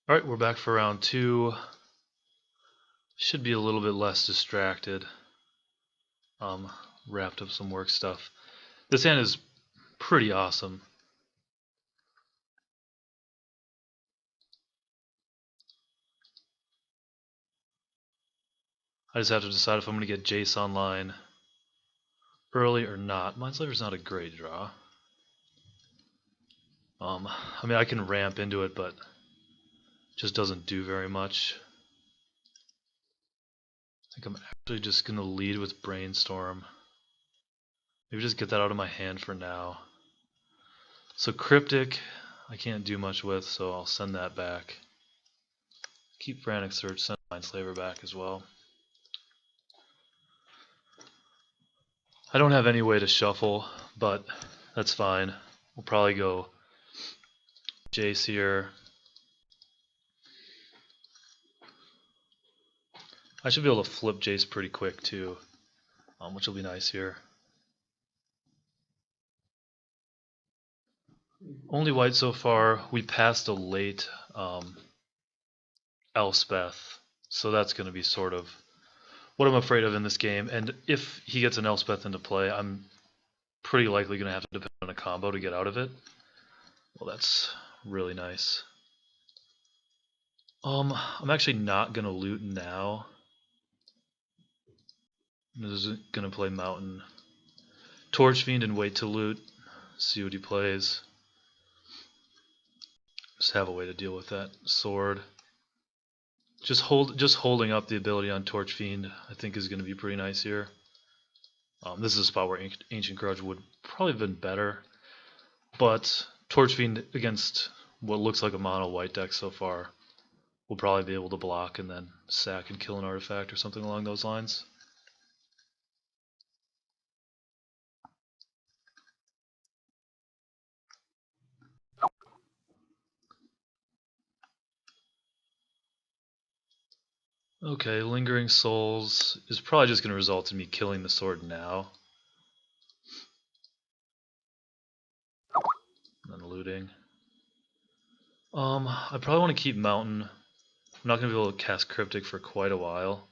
Alright, we're back for round 2. Should be a little bit less distracted. Wrapped up some work stuff. This hand is pretty awesome. I just have to decide if I'm going to get Jace online early or not. Mindslaver's not a great draw. I mean, I can ramp into it, but it just doesn't do very much. I think I'm actually just going to lead with Brainstorm. Maybe just get that out of my hand for now. So Cryptic, I can't do much with, so I'll send that back. Keep Frantic Search, send Mindslaver back as well. I don't have any way to shuffle, but that's fine. We'll probably go Jace here. I should be able to flip Jace pretty quick too, which will be nice here. Only white so far. We passed a late Elspeth, so that's going to be sort of what I'm afraid of in this game. And if he gets an Elspeth into play, I'm pretty likely going to have to depend on a combo to get out of it. Well, that's really nice. I'm actually not going to loot now. I'm just going to play Mountain. Torch Fiend and wait to loot. See what he plays. Just have a way to deal with that. Sword. Just holding up the ability on Torch Fiend, I think, is going to be pretty nice here. This is a spot where Ancient Grudge would probably have been better, but Torch Fiend against what looks like a mono white deck so far will probably be able to block and then sack and kill an artifact or something along those lines. Okay, Lingering Souls is probably just going to result in me killing the sword now. And then looting. I probably want to keep Mountain. I'm not going to be able to cast Cryptic for quite a while.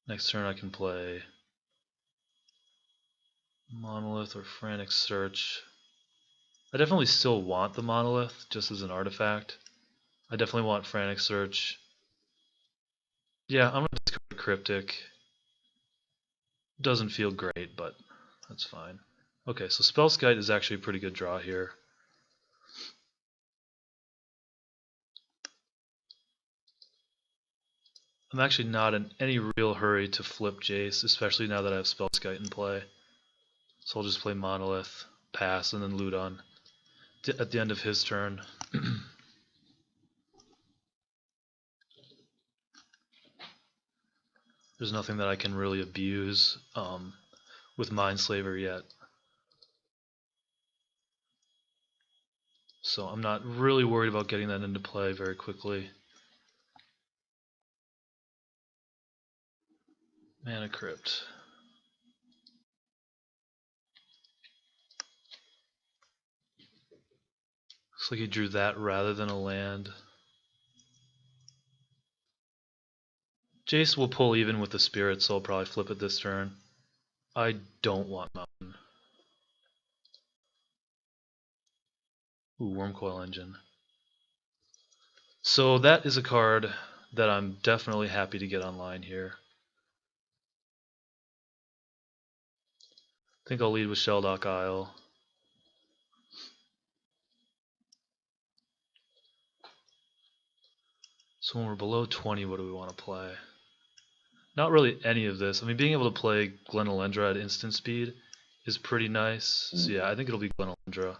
Next turn I can play Monolith or Frantic Search. I definitely still want the Monolith just as an artifact. I definitely want Frantic Search. Yeah, I'm going to discard Cryptic. Doesn't feel great, but that's fine. Okay, so Spellskite is actually a pretty good draw here. I'm actually not in any real hurry to flip Jace, especially now that I have Spellskite in play. So I'll just play Monolith, pass, and then loot on at the end of his turn. There's nothing that I can really abuse with Mindslaver yet. So I'm not really worried about getting that into play very quickly. Mana Crypt. Looks like he drew that rather than a land. Jace will pull even with the Spirit, so I'll probably flip it this turn. I don't want Mountain. Ooh, Wyrmcoil Engine. So that is a card that I'm definitely happy to get online here. I think I'll lead with Shelldock Isle. So when we're below 20, what do we want to play? Not really any of this. I mean, being able to play Glenelendra at instant speed is pretty nice. So yeah, I think it'll be Glenelendra.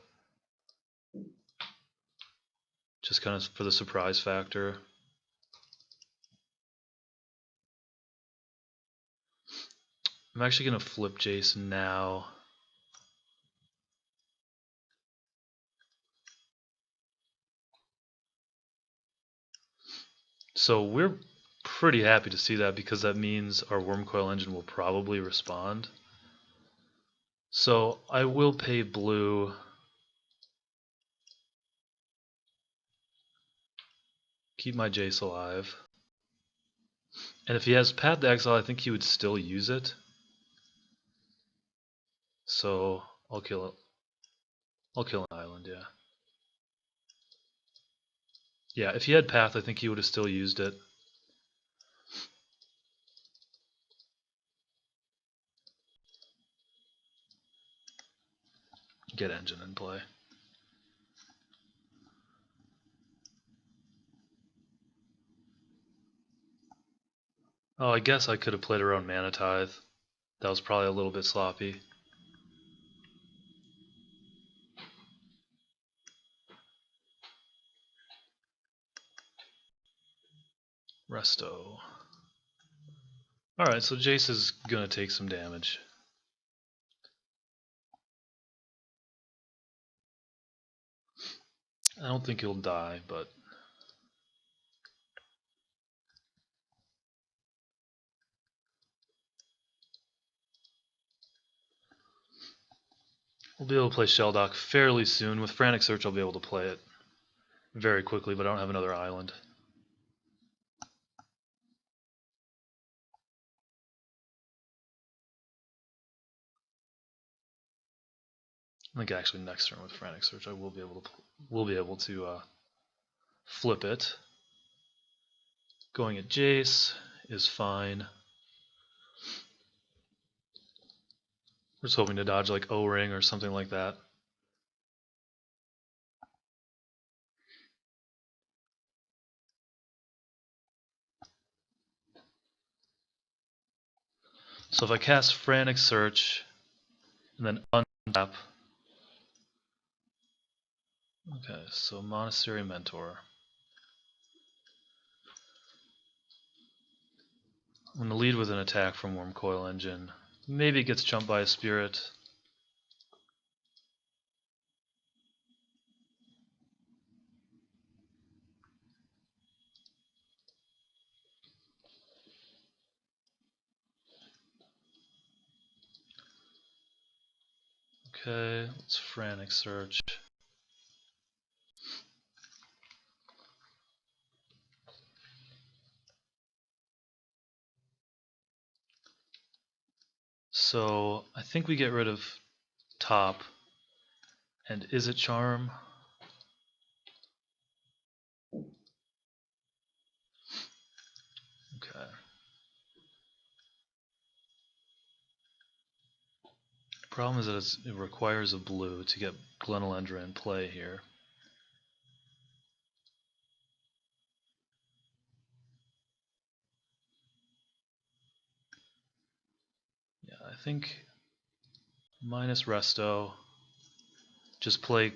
Just kind of for the surprise factor. I'm actually going to flip Jace now. So we're pretty happy to see that because that means our Wyrmcoil Engine will probably respond. So I will pay blue keep my Jace alive. And if he has Path to Exile, I think he would still use it. So I'll kill it. I'll kill an island, yeah. Yeah, if he had Path, I think he would have still used it. Get Engine in play. Oh, I guess I could have played around Mana Tithe. That was probably a little bit sloppy. Resto. Alright, so Jace is gonna take some damage. I don't think he'll die, but we'll be able to play Shelldock fairly soon. With Frantic Search, I'll be able to play it very quickly, but I don't have another island. I think actually next turn with Frantic Search, I will be able to flip it. Going at Jace is fine. We're just hoping to dodge like O-Ring or something like that. So if I cast Frantic Search and then untap. Okay, so Monastery Mentor. I'm going to lead with an attack from Wyrmcoil Engine. Maybe it gets jumped by a Spirit. Okay, let's Frantic Search. So I think we get rid of top. And is it Charm? Okay. Problem is that it requires a blue to get Glenelendra in play here. Yeah, I think minus Resto. Just play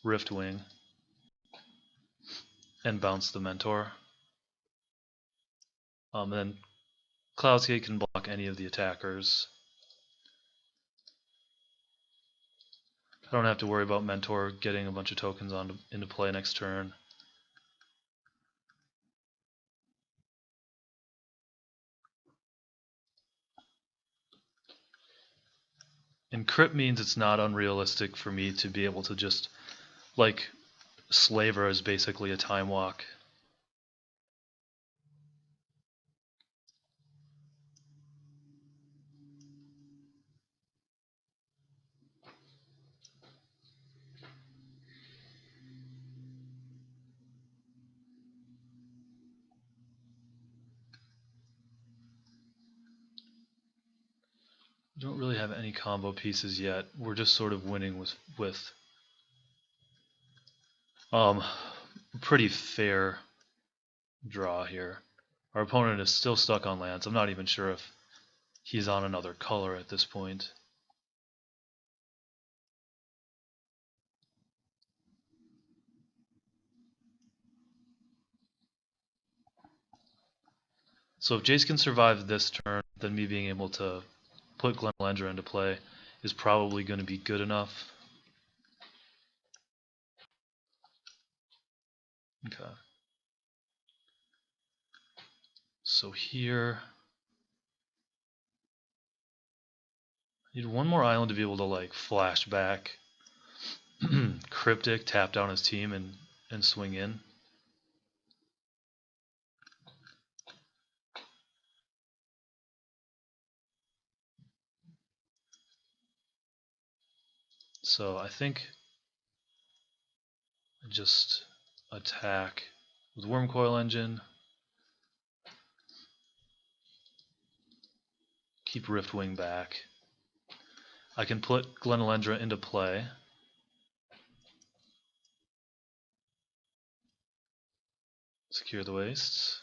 Riftwing and bounce the Mentor. And then Cloudscape can block any of the attackers. I don't have to worry about Mentor getting a bunch of tokens into play next turn. And Crypt means it's not unrealistic for me to be able to just, like, Slaver is basically a time walk. We don't really have any combo pieces yet. We're just sort of winning with pretty fair draw here. Our opponent is still stuck on lands. I'm not even sure if he's on another color at this point. So if Jace can survive this turn, then me being able to put Glenelendra into play is probably going to be good enough. Okay. So here, I need one more island to be able to like flash back, Cryptic, tap down his team, and swing in. So I think I just attack with Wyrmcoil Engine. Keep Riftwing back. I can put Glenelendra into play. Secure the wastes.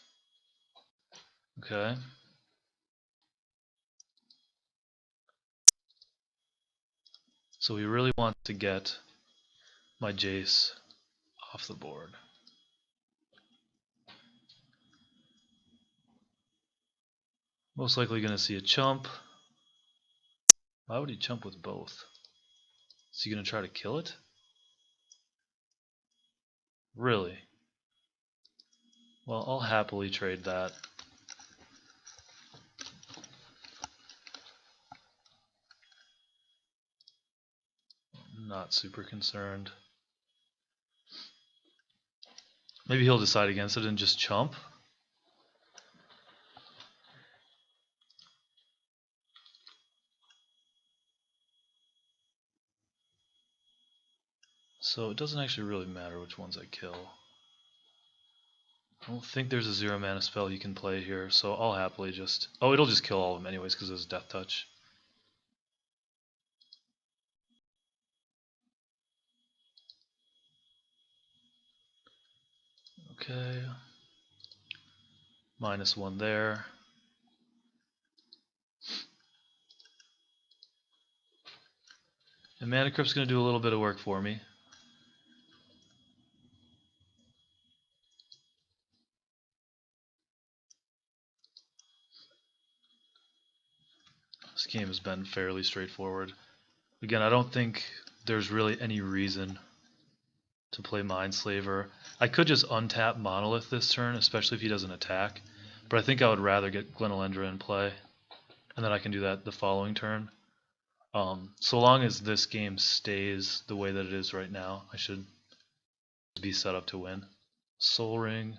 Okay. So we really want to get my Jace off the board. Most likely going to see a chump. Why would he chump with both? Is he going to try to kill it? Really? Well, I'll happily trade that. Not super concerned. Maybe he'll decide against it and just chump. So it doesn't actually really matter which ones I kill. I don't think there's a 0 mana spell he can play here, so I'll happily just... Oh, it'll just kill all of them anyways because it's Death Touch. Okay. -1 there. And Mana Crypt's going to do a little bit of work for me. This game has been fairly straightforward. Again, I don't think there's really any reason to play Mindslaver. I could just untap Monolith this turn, especially if he doesn't attack. But I think I would rather get Glenelendra in play. And then I can do that the following turn. So long as this game stays the way that it is right now, I should be set up to win. Soul Ring.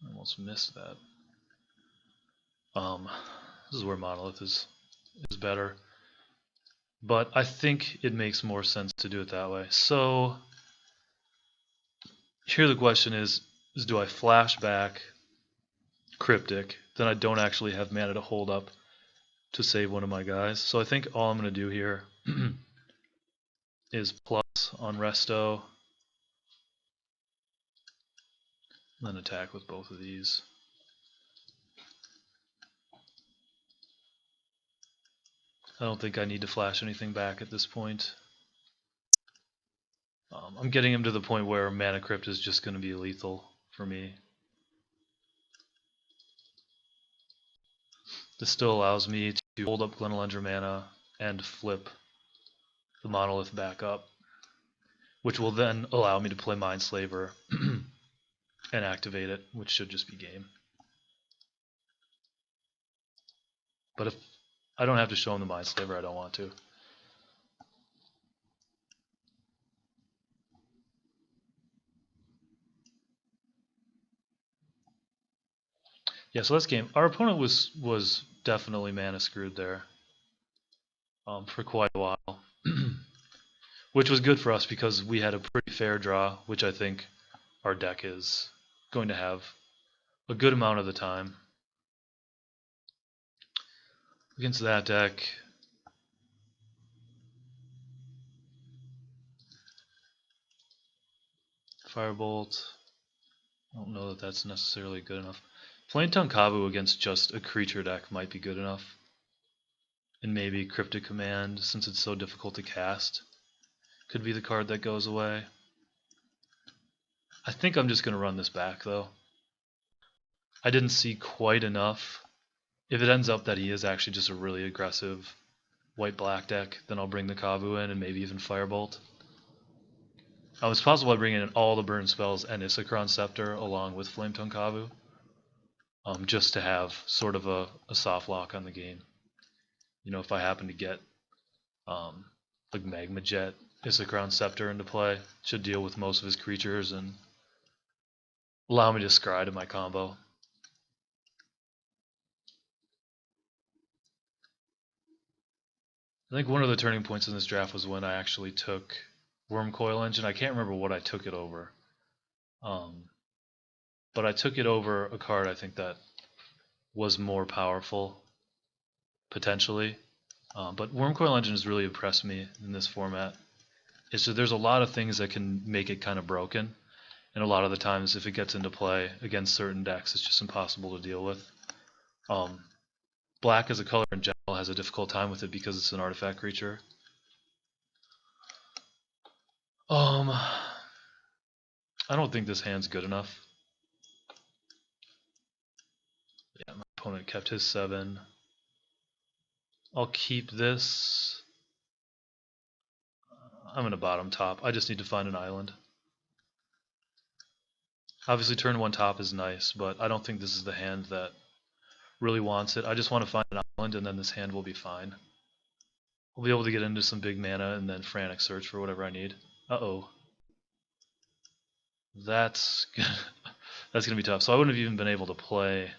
I almost missed that. This is where Monolith is better. But I think it makes more sense to do it that way. So here the question is do I flash back Cryptic? Then I don't actually have mana to hold up to save one of my guys. So I think all I'm going to do here is plus on Resto, and then attack with both of these. I don't think I need to flash anything back at this point. I'm getting him to the point where Mana Crypt is just going to be lethal for me. This still allows me to hold up Glenelendra mana and flip the Monolith back up, which will then allow me to play Mindslaver and activate it, which should just be game. But if I don't have to show him the Mindslaver, I don't want to. Yeah, so that's game. Our opponent was definitely mana screwed there for quite a while, which was good for us because we had a pretty fair draw, which I think our deck is going to have a good amount of the time. Against that deck, Firebolt, I don't know that that's necessarily good enough. Playing Tonkavu against just a creature deck might be good enough. And maybe Cryptic Command, since it's so difficult to cast, could be the card that goes away. I think I'm just going to run this back, though. I didn't see quite enough. If it ends up that he is actually just a really aggressive white-black deck, then I'll bring the Kavu in and maybe even Firebolt. It's possible I bring in all the burn spells and Isakron Scepter along with Flametongue Kavu, just to have sort of a soft lock on the game. You know, if I happen to get like Magma Jet, Isocron Scepter into play. Should deal with most of his creatures and allow me to scry to my combo. I think one of the turning points in this draft was when I actually took Wyrmcoil Engine. I can't remember what I took it over. But I took it over a card I think that was more powerful, potentially. But Wyrmcoil Engine has really impressed me in this format. It's just, there's a lot of things that can make it kind of broken. And a lot of the times, if it gets into play against certain decks, it's just impossible to deal with. Black as a color in general has a difficult time with it because it's an artifact creature. I don't think this hand's good enough. Yeah, my opponent kept his 7. I'll keep this. I'm going to bottom top. I just need to find an island. Obviously turn 1 top is nice, but I don't think this is the hand that really wants it. I just want to find an island and then this hand will be fine. We'll be able to get into some big mana and then frantic search for whatever I need. Uh-oh. That's that's going to be tough. So I wouldn't have even been able to play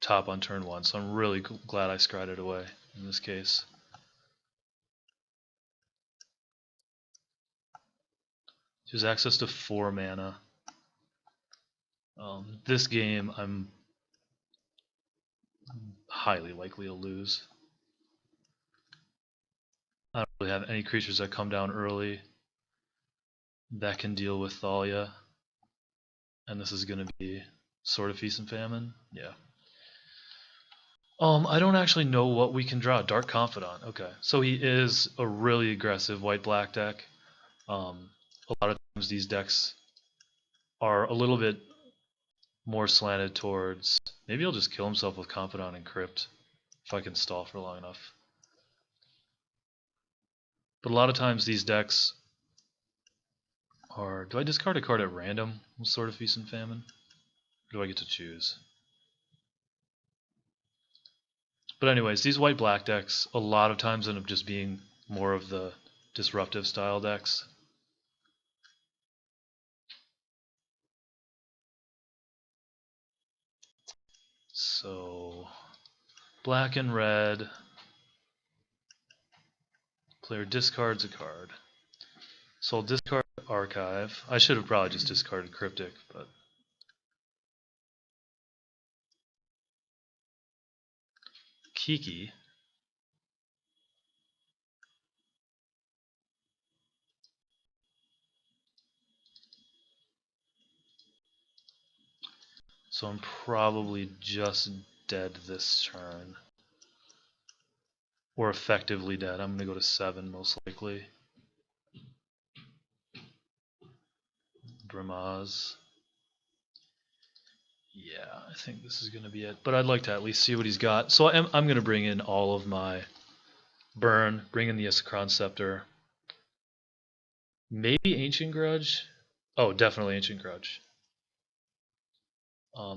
top on turn 1, so I'm really glad I scryed it away in this case. He has access to 4 mana. This game I'm highly likely to lose. I don't really have any creatures that come down early that can deal with Thalia. And this is going to be Sword of Feast and Famine. Yeah. I don't actually know what we can draw. Dark Confidant. Okay. So he is a really aggressive white-black deck. A lot of times these decks are a little bit more slanted towards... Maybe he'll just kill himself with Confidant and Crypt if I can stall for long enough. But a lot of times these decks are... Do I discard a card at random with Sword of Feast and Famine? Or do I get to choose? But anyways, these white-black decks a lot of times end up just being more of the disruptive style decks. So, black and red. Player discards a card. So I'll discard Archive. I should have probably just discarded Cryptic, but... Kiki. So I'm probably just dead this turn. Or effectively dead. I'm going to go to 7 most likely. Bramaz. Yeah, I think this is going to be it. But I'd like to at least see what he's got. So I'm going to bring in all of my burn, bring in the Isocron Scepter. Maybe Ancient Grudge? Oh, definitely Ancient Grudge.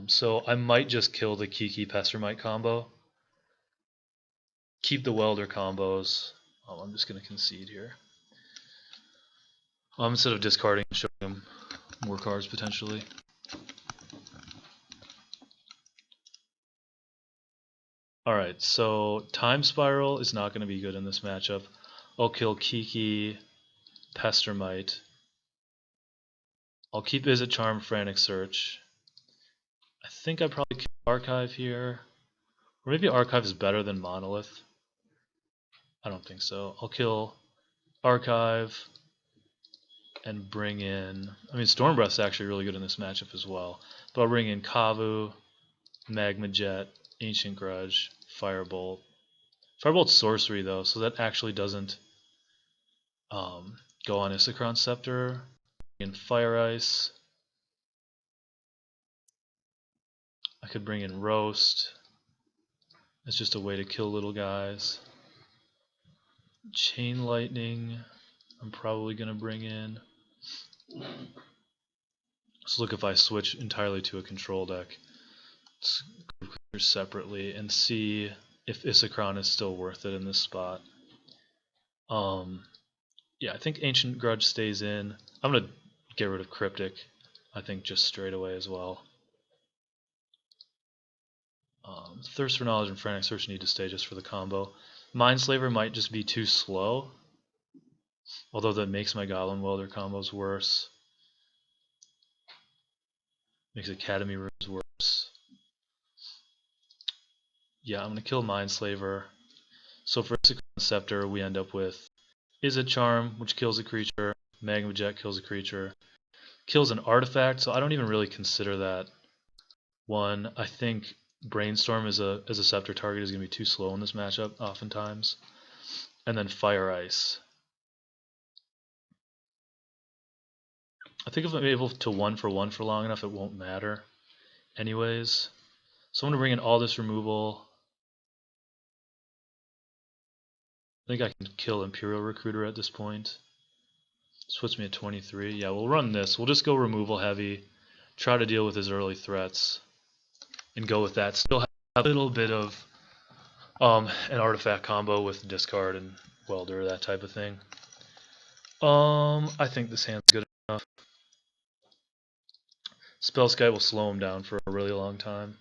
So I might just kill the Kiki Pester combo. Keep the Welder combos. I'm just going to concede here. Instead of discarding and showing him more cards potentially. Alright, so Time Spiral is not going to be good in this matchup. I'll kill Kiki, Pestermite. I'll keep Visit Charm, Frantic Search. I think I probably kill Archive here. Or maybe Archive is better than Monolith. I don't think so. I'll kill Archive and bring in... I mean, Stormbreath's actually really good in this matchup as well. But I'll bring in Kavu, Magma Jet, Ancient Grudge, Firebolt. Firebolt's sorcery though, so that actually doesn't go on Isocron Scepter. In Fire Ice. I could bring in Roast. It's just a way to kill little guys. Chain Lightning, I'm probably going to bring in. Let's look if I switch entirely to a control deck. Let's go separately and see if Isokron is still worth it in this spot. Yeah, I think Ancient Grudge stays in. I'm going to get rid of Cryptic, I think, just straight away as well. Thirst for Knowledge and Frantic Search need to stay just for the combo. Mindslaver might just be too slow, although that makes my Goblin Welder combos worse. Makes Academy Rooms worse. Yeah, I'm going to kill Mindslaver. So for Isokron Scepter, we end up with Izzet Charm, which kills a creature. Magma Jet kills a creature. Kills an artifact, so I don't even really consider that one. I think Brainstorm as a Scepter target is going to be too slow in this matchup, oftentimes. And then Fire Ice. I think if I'm able to 1-for-1 for long enough, it won't matter anyways. So I'm going to bring in all this removal. I think I can kill Imperial Recruiter at this point. This puts me at 23. Yeah, we'll run this. We'll just go removal heavy. Try to deal with his early threats. And go with that. Still have a little bit of an artifact combo with discard and welder, that type of thing. I think this hand's good enough. Spellskite will slow him down for a really long time.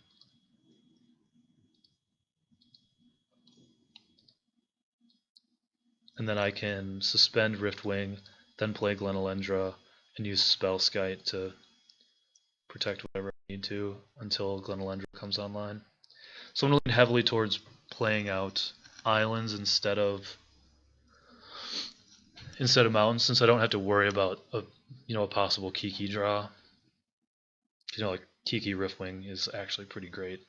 And then I can suspend Riftwing, then play Glenelendra, and use Spellskite to protect whatever I need to until Glenelendra comes online. So I'm looking heavily towards playing out islands instead of mountains, since I don't have to worry about a possible Kiki draw. Like Kiki Riftwing is actually pretty great.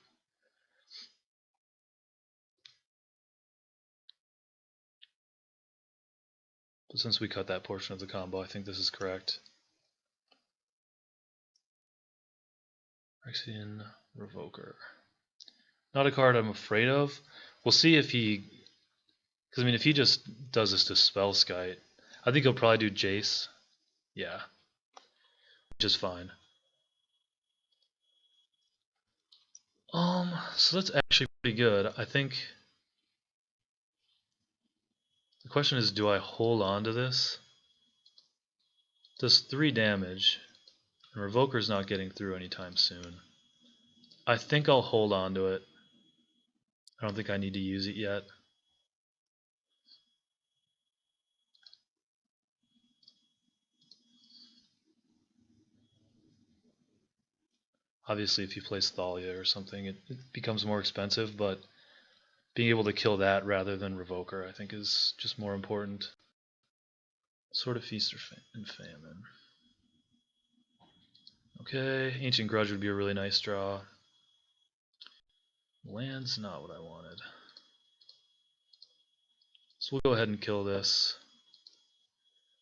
But since we cut that portion of the combo, I think this is correct. Phyrexian Revoker. Not a card I'm afraid of. We'll see if he... Because, I mean, if he just does this to Spellskite, I think he'll probably do Jace. Yeah. Which is fine. So that's actually pretty good. I think... The question is, do I hold on to this? Does 3 damage, and Revoker's not getting through anytime soon. I think I'll hold on to it. I don't think I need to use it yet. Obviously, if you place Thalia or something, it becomes more expensive, but being able to kill that rather than Revoker, I think, is just more important. Sword of Feast and Famine. Okay, Ancient Grudge would be a really nice draw. Land's not what I wanted. So we'll go ahead and kill this.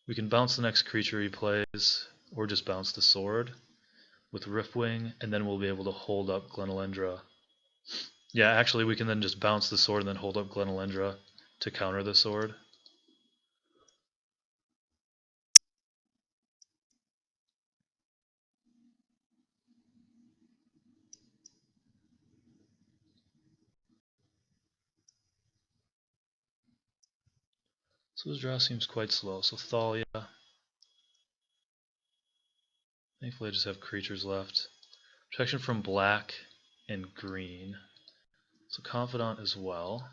We can bounce the next creature he plays, or just bounce the sword with Riftwing, and then we'll be able to hold up Glenelendra. Yeah, actually we can then just bounce the sword and then hold up Glenelendra to counter the sword. So his draw seems quite slow. So Thalia. Thankfully I just have creatures left. Protection from black and green. So Confidant as well.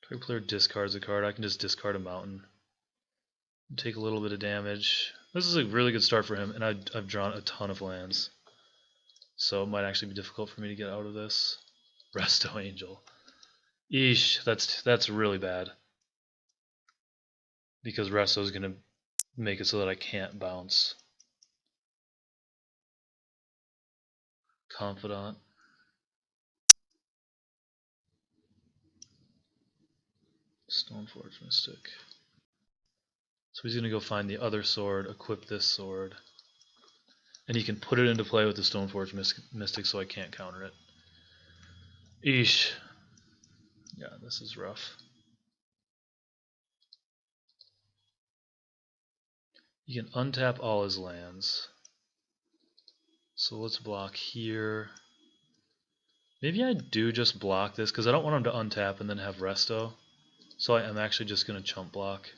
Target player discards a card. I can just discard a mountain. Take a little bit of damage. This is a really good start for him, and I've drawn a ton of lands. So it might actually be difficult for me to get out of this. Resto Angel. Eesh, that's really bad. Because Resto is going to make it so that I can't bounce. Confidant. Stoneforge Mystic. So he's going to go find the other sword, equip this sword. And he can put it into play with the Stoneforge Mystic, so I can't counter it. Eesh. Yeah, this is rough. He can untap all his lands. So let's block here. Maybe I do just block this, because I don't want him to untap and then have resto. So I am actually just going to chump block.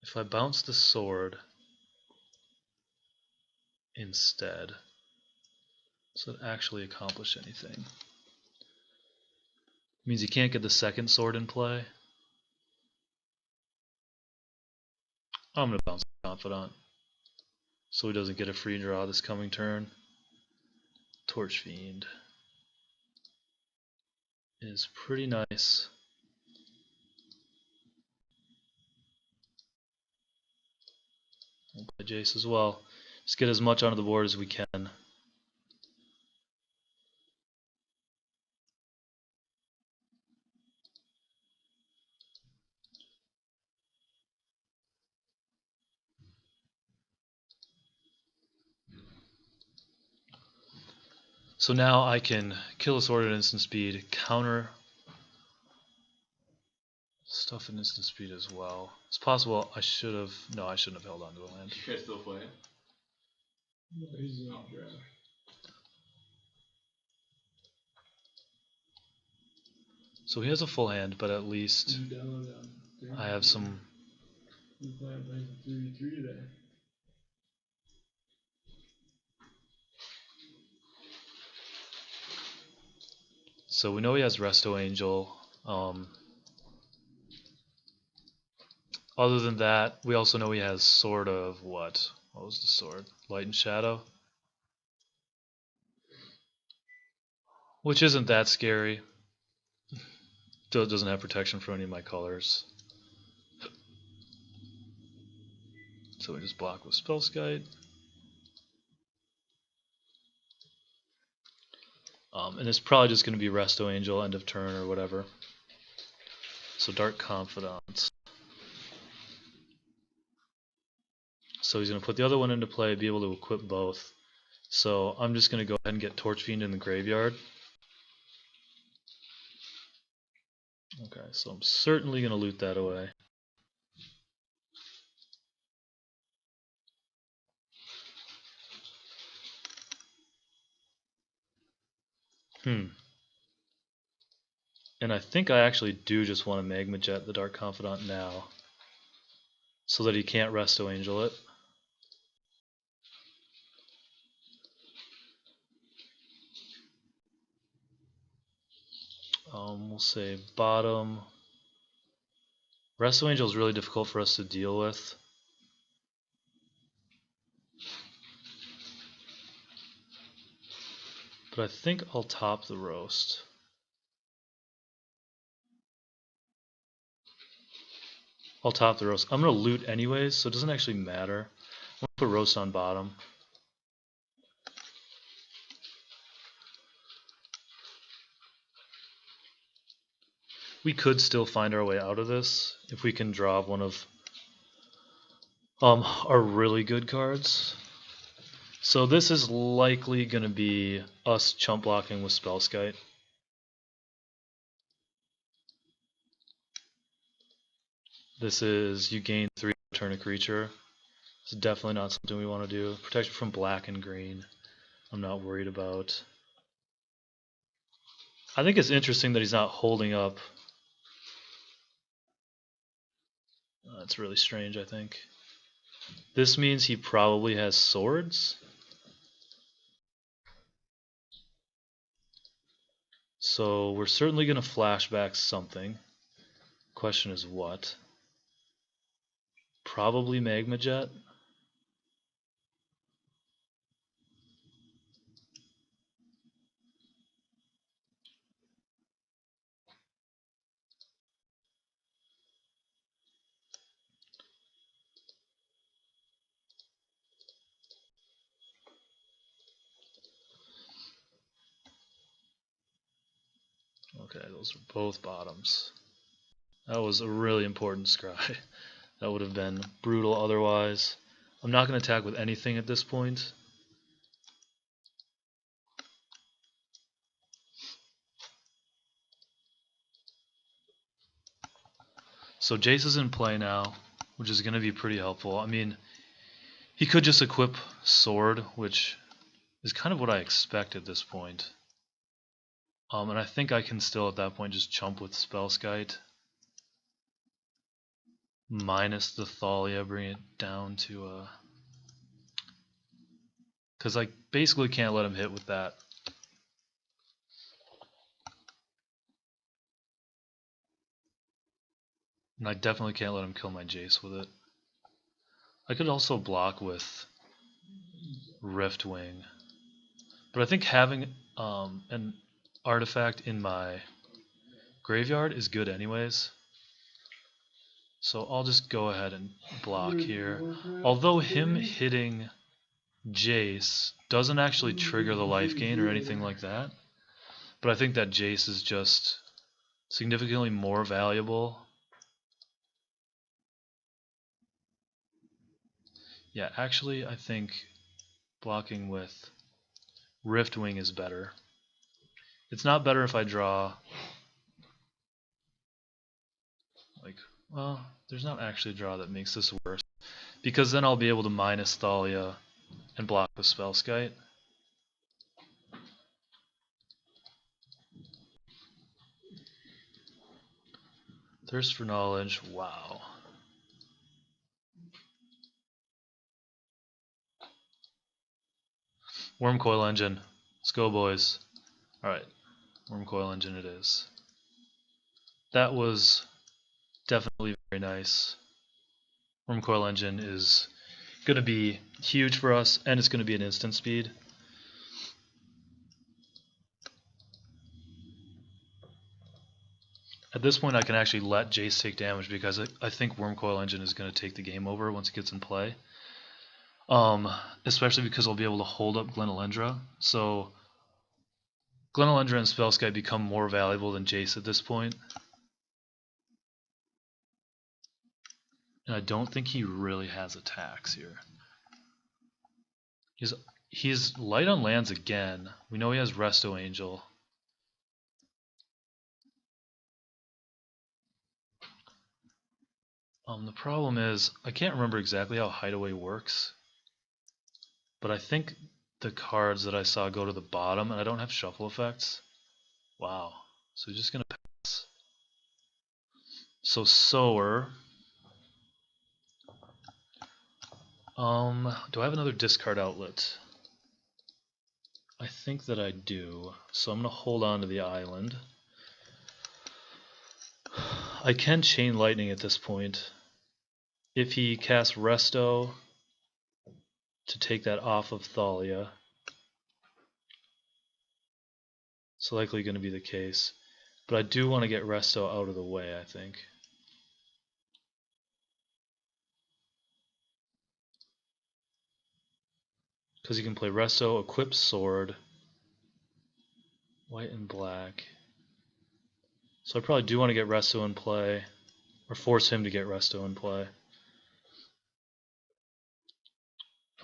If I bounce the sword instead, does it actually accomplish anything? It means he can't get the second sword in play. I'm going to bounce Confidant so he doesn't get a free draw this coming turn. Torch Fiend is pretty nice. We'll play Jace as well. Just get as much onto the board as we can. So now I can kill a sword at instant speed, counter stuff at instant speed as well. It's possible I should have... No, I shouldn't have held on to a land. You guys still playing? No, he's in draft. So he has a full hand, but at least I have some... He's playing 3v3 today. So we know he has Resto Angel. Other than that, we also know he has Sword of what? What was the sword? Light and Shadow? Which isn't that scary. Doesn't have protection for any of my colors. So we just block with Spellskite. And it's probably just going to be Resto Angel, end of turn or whatever. So Dark Confidant. So he's going to put the other one into play, be able to equip both. So I'm just going to go ahead and get Torch Fiend in the graveyard. Okay, so I'm certainly going to loot that away. And I think I actually do just want to Magma Jet the Dark Confidant now, so that he can't Resto Angel it. We'll say bottom. Resto Angel is really difficult for us to deal with. But I think I'll top the roast. I'll top the roast. I'm going to loot anyways, so it doesn't actually matter. I'm going to put roast on bottom. We could still find our way out of this if we can draw one of our really good cards. So this is likely going to be us chump blocking with Spellskite. This is you gain 3 turn a creature. It's definitely not something we want to do. Protection from black and green, I'm not worried about. I think it's interesting that he's not holding up. That's really strange, I think. This means he probably has swords. So we're certainly going to flashback something. Question is what? Probably Magma Jet. Okay, those are both bottoms. That was a really important scry. That would have been brutal otherwise. I'm not going to attack with anything at this point. So Jace is in play now, which is going to be pretty helpful. I mean, he could just equip Sword, which is kind of what I expect at this point. And I think I can still at that point just chump with Spellskite. Minus the Thalia, bring it down to... Because I basically can't let him hit with that. And I definitely can't let him kill my Jace with it. I could also block with Riftwing. But I think having an artifact in my graveyard is good anyways. So I'll just go ahead and block here. Although him hitting Jace doesn't actually trigger the life gain or anything like that. But I think that Jace is just significantly more valuable. Yeah, actually I think blocking with Riftwing is better. It's not better if I draw... Well, there's not actually a draw that makes this worse. Because then I'll be able to minus Thalia and block with Spellskite. Thirst for Knowledge, wow. Wyrmcoil Engine. Let's go, boys. Alright, Wyrmcoil Engine it is. That was definitely very nice. Wyrmcoil Engine is going to be huge for us, and it's going to be an instant speed. At this point I can actually let Jace take damage because I think Wyrmcoil Engine is going to take the game over once it gets in play. Especially because I'll be able to hold up Glenelendra. So Glenelendra and Spellskite become more valuable than Jace at this point. And I don't think he really has attacks here. He's light on lands again. We know he has Resto Angel. The problem is, I can't remember exactly how Hideaway works. But I think the cards that I saw go to the bottom, and I don't have shuffle effects. Wow. So he's just going to pass. So Sower. Do I have another discard outlet? I think that I do. So I'm going to hold on to the island. I can Chain Lightning at this point. If he casts Resto to take that off of Thalia. It's likely going to be the case. But I do want to get Resto out of the way, I think. Because he can play Resto, equip Sword, white and black. So I probably do want to get Resto in play, or force him to get Resto in play.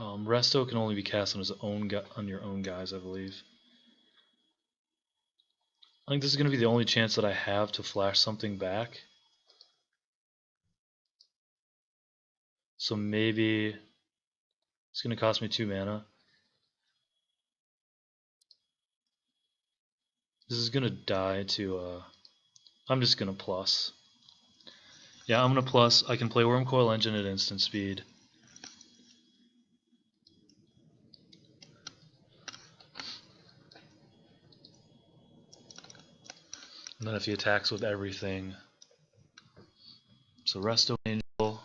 Resto can only be cast on his own on your own guys, I believe. I think this is going to be the only chance that I have to flash something back. So maybe it's going to cost me 2 mana. This is going to die to... I'm just going to plus. Yeah, I'm going to plus. I can play Wyrmcoil Engine at instant speed. And then if he attacks with everything... So Resto Angel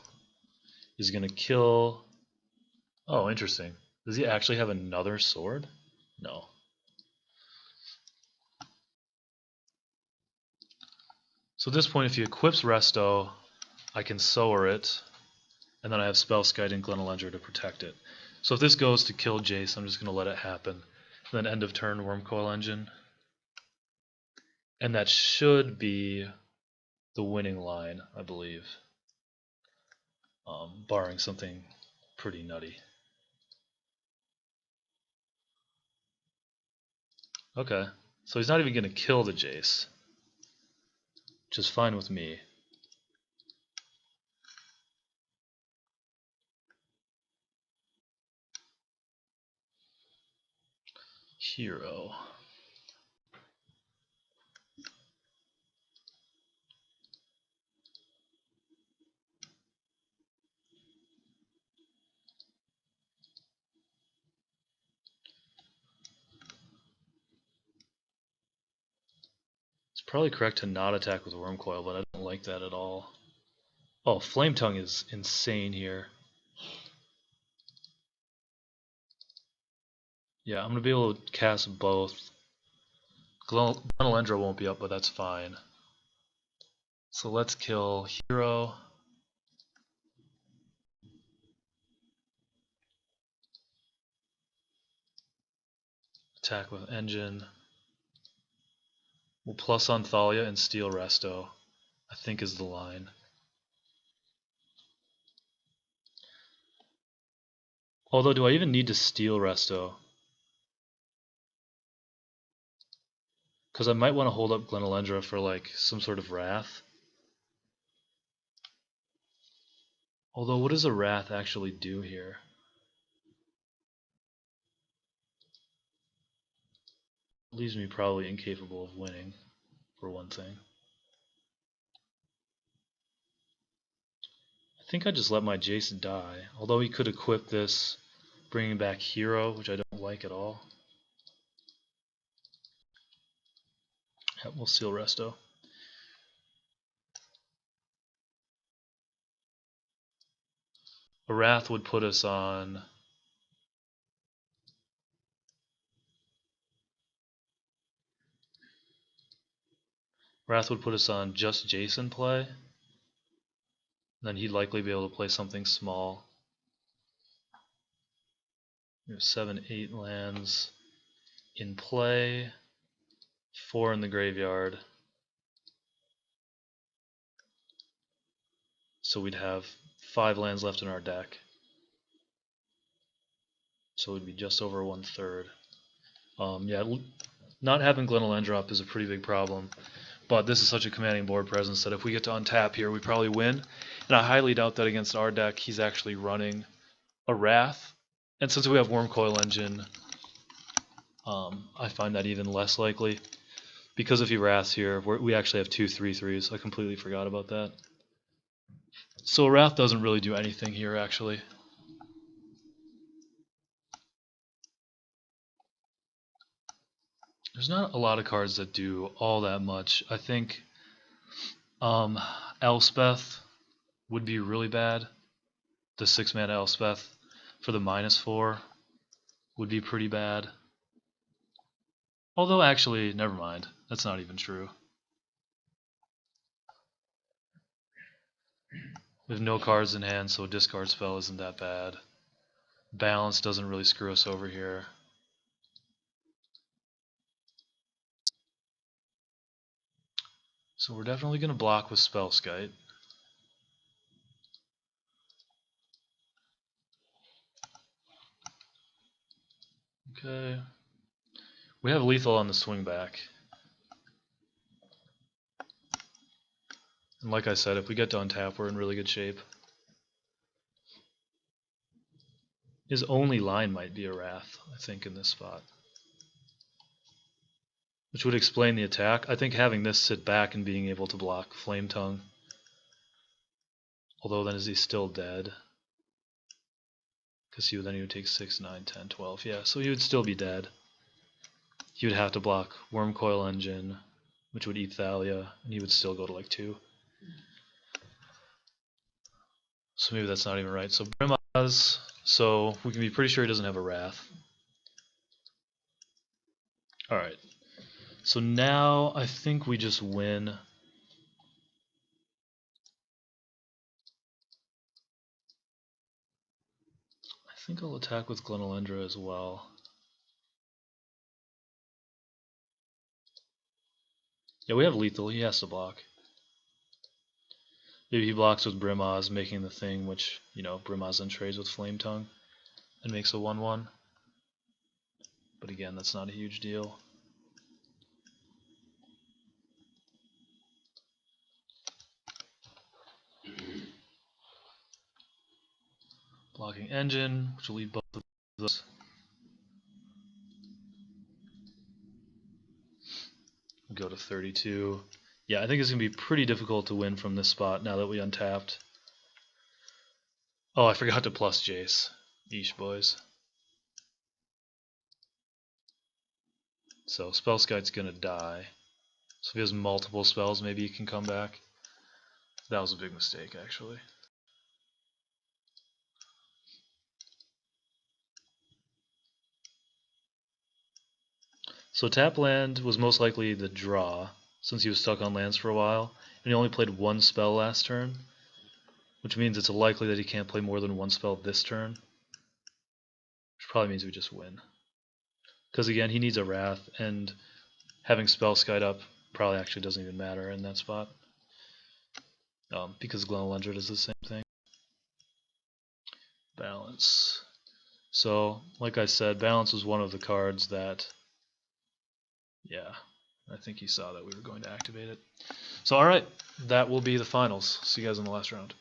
is going to kill... Oh, interesting. Does he actually have another sword? No. So at this point, if he equips Resto, I can Sower it, and then I have Spellskite and Glenelendra to protect it. So if this goes to kill Jace, I'm just going to let it happen. And then end of turn Wyrmcoil Engine. And that should be the winning line, I believe. Barring something pretty nutty. Okay, so he's not even going to kill the Jace, which is fine with me. Hero. It's probably correct to not attack with Wyrmcoil, but I don't like that at all. Oh, Flame Tongue is insane here. Yeah, I'm going to be able to cast both. Glenelendra won't be up, but that's fine. So let's kill Hero. Attack with Engine. We'll plus on Thalia and steal Resto, I think is the line. Although, do I even need to steal Resto? Because I might want to hold up Glenelendra for like some sort of Wrath. Although, what does a Wrath actually do here? Leaves me probably incapable of winning, for one thing. I think I just let my Jason die, although he could equip this, bringing back Hero, which I don't like at all. Yep, we'll seal Resto. A Wrath would put us on... Wrath would put us on just Jason play. Then he'd likely be able to play something small. We have 7, 8 lands in play, 4 in the graveyard. So we'd have 5 lands left in our deck. So it'd be just over 1/3. Yeah, not having Glenelendra up is a pretty big problem. But this is such a commanding board presence that if we get to untap here, we probably win. And I highly doubt that against our deck he's actually running a Wrath. And since we have Wyrmcoil Engine, I find that even less likely. Because if he Wraths here, we actually have 2 3/3s. I completely forgot about that. So a Wrath doesn't really do anything here, actually. There's not a lot of cards that do all that much. I think Elspeth would be really bad. The 6-mana Elspeth for the -4 would be pretty bad. Although actually, never mind. That's not even true. We have no cards in hand, so a discard spell isn't that bad. Balance doesn't really screw us over here. So we're definitely going to block with Spellskite. Okay. We have lethal on the swing back. And like I said, if we get to untap, we're in really good shape. His only line might be a Wrath, I think, in this spot. Which would explain the attack. I think having this sit back and being able to block Flame Tongue. Although then is he still dead? Because then he would take 6, 9, 10, 12. Yeah, so he would still be dead. He would have to block Wyrmcoil Engine, which would eat Thalia, and he would still go to like 2. So maybe that's not even right. So Brimaz, so we can be pretty sure he doesn't have a Wrath. Alright. So now I think we just win. I think I'll attack with Glenelendra as well. Yeah, we have lethal. He has to block. Maybe he blocks with Brimaz, making the thing which, Brimaz then trades with Flame Tongue and makes a 1/1. But again, that's not a huge deal. Blocking Engine, which will leave both of those. Go to 32. Yeah, I think it's going to be pretty difficult to win from this spot now that we untapped. Oh, I forgot to plus Jace. Eesh, boys. So Spellskite's going to die. So if he has multiple spells, maybe he can come back. That was a big mistake, actually. So tap land was most likely the draw, since he was stuck on lands for a while, and he only played one spell last turn, which means it's likely that he can't play more than one spell this turn, which probably means we just win. Because again, he needs a Wrath, and having Spellskite up probably actually doesn't even matter in that spot, because Glenelendra does the same thing. Balance. So, like I said, Balance was one of the cards that, yeah, I think he saw that we were going to activate it. So, alright, that will be the finals. See you guys in the last round.